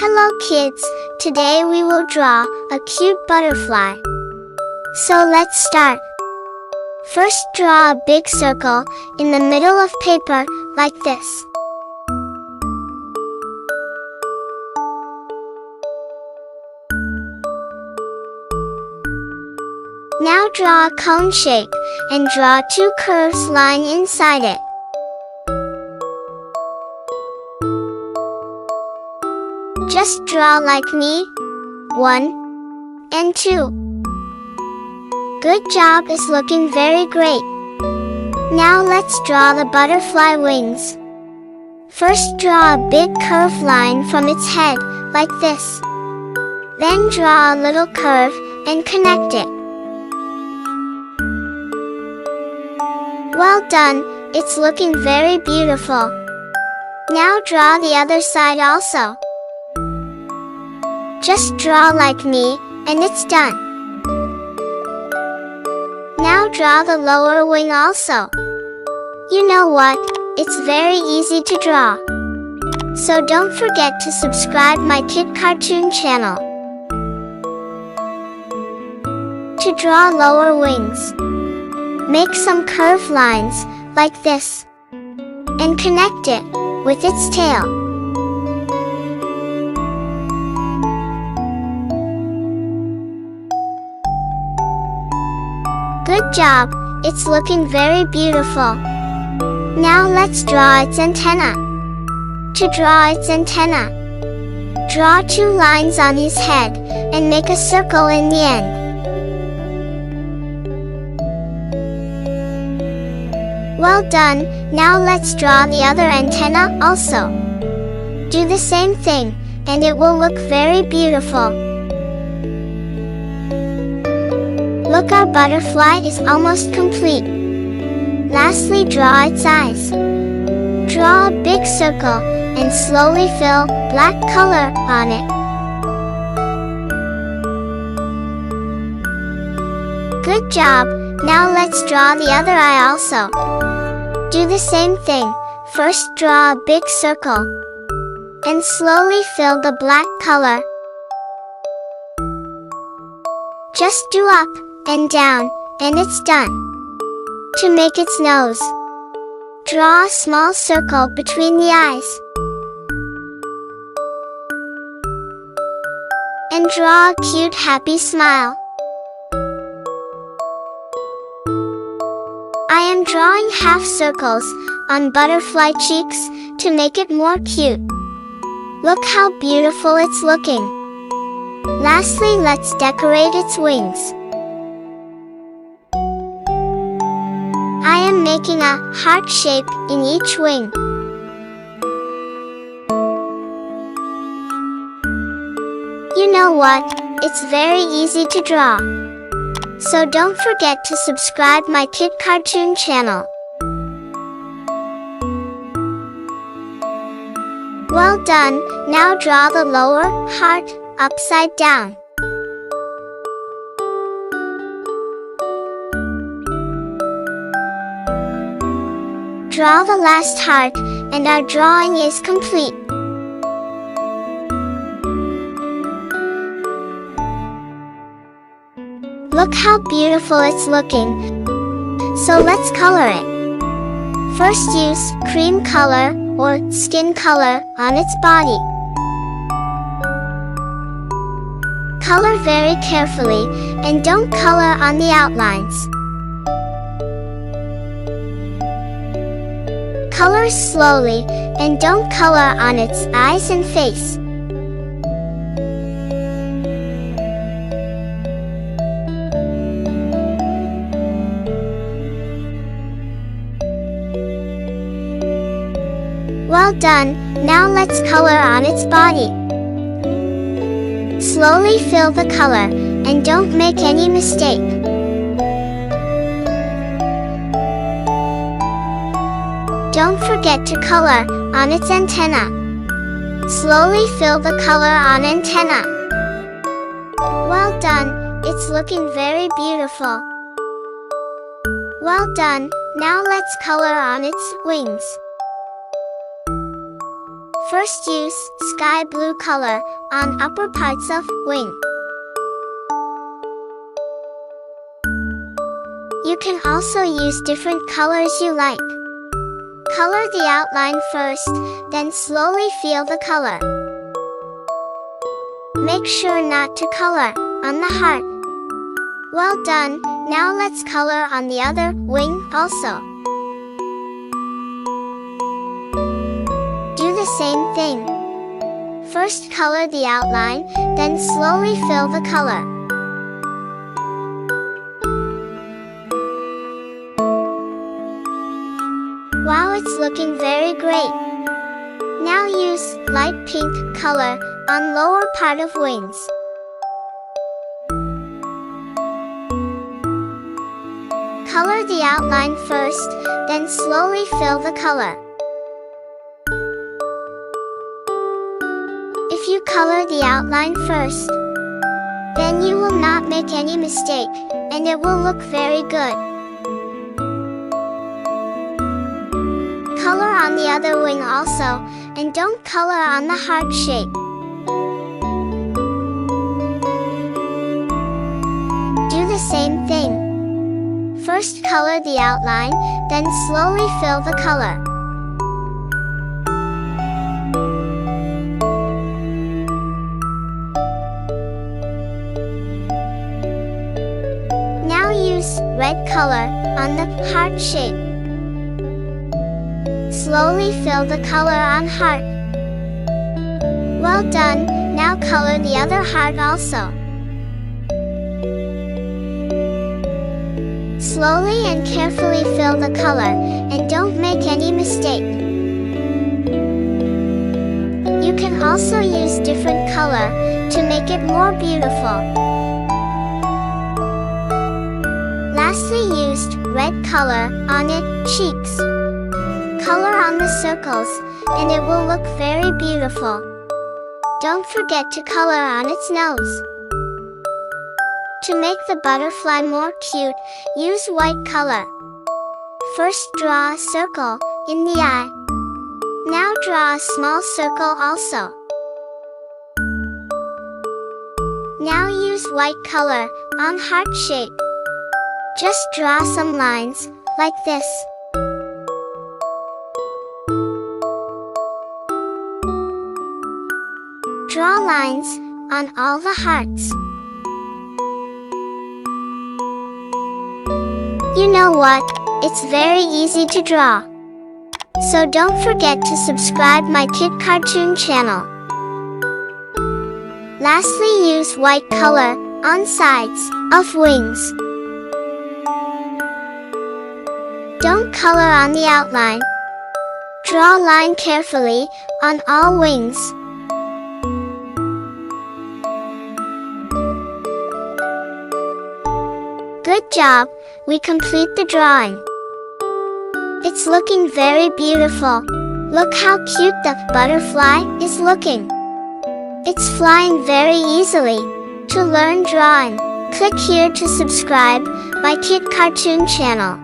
Hello kids, today we will draw a cute butterfly. So let's start. First draw a big circle in the middle of paper like this. Now draw a cone shape and draw two curves lying inside it. Just draw like me. 1 and 2. Good job, is looking very great. Now let's draw the butterfly wings. First draw a big curved line from its head, like this. Then draw a little curve and connect it. Well done, it's looking very beautiful. Now draw the other side also. Just draw like me, and it's done. Now draw the lower wing also. You know what? It's very easy to draw. So don't forget to subscribe my Kid Cartoon channel. To draw lower wings, make some curved lines, like this, and connect it with its tail. Good job, it's looking very beautiful. Now let's draw its antenna. To draw its antenna, draw two lines on his head and make a circle in the end. Well done, now let's draw the other antenna also. Do the same thing, and it will look very beautiful. Look, our butterfly is almost complete. Lastly, draw its eyes. Draw a big circle and slowly fill black color on it. Good job, now let's draw the other eye also. Do the same thing, first draw a big circle and slowly fill the black color. Just do up and down, and it's done. To make its nose, draw a small circle between the eyes. And draw a cute happy smile. I am drawing half circles on butterfly cheeks to make it more cute. Look how beautiful it's looking. Lastly, let's decorate its wings. I am making a heart shape in each wing. You know what? It's very easy to draw. So don't forget to subscribe my Kid Cartoon channel. Well done, now draw the lower heart upside down. Draw the last heart, and our drawing is complete. Look how beautiful it's looking. So let's color it. First use cream color or skin color on its body. Color very carefully, and don't color on the outlines. Color slowly, and don't color on its eyes and face. Well done, now let's color on its body. Slowly fill the color, and don't make any mistake. Don't forget to color on its antenna. Slowly fill the color on antenna. Well done, it's looking very beautiful. Well done, now let's color on its wings. First use sky blue color on upper parts of wing. You can also use different colors you like. Color the outline first, then slowly feel the color. Make sure not to color on the heart. Well done, now let's color on the other wing also. Do the same thing. First color the outline, then slowly fill the color. Wow, it's looking very great. Now use light pink color on lower part of wings. Color the outline first, then slowly fill the color. If you color the outline first, then you will not make any mistake, and it will look very good. Color on the other wing also, and don't color on the heart shape. Do the same thing. First color the outline, then slowly fill the color. Now use red color on the heart shape. Slowly fill the color on heart. Well done, now color the other heart also. Slowly and carefully fill the color, and don't make any mistake. You can also use different color to make it more beautiful. Lastly, used red color on its cheeks. Color on the circles, and it will look very beautiful. Don't forget to color on its nose. To make the butterfly more cute, use white color. First draw a circle in the eye. Now draw a small circle also. Now use white color on heart shape. Just draw some lines, like this. Draw lines on all the hearts. You know what? It's very easy to draw. So don't forget to subscribe my Kid Cartoon channel. Lastly, use white color on sides of wings. Don't color on the outline. Draw a line carefully on all wings. Good job, we complete the drawing. It's looking very beautiful. Look how cute the butterfly is looking. It's flying very easily. To learn drawing, click here to subscribe my Kid Cartoon channel.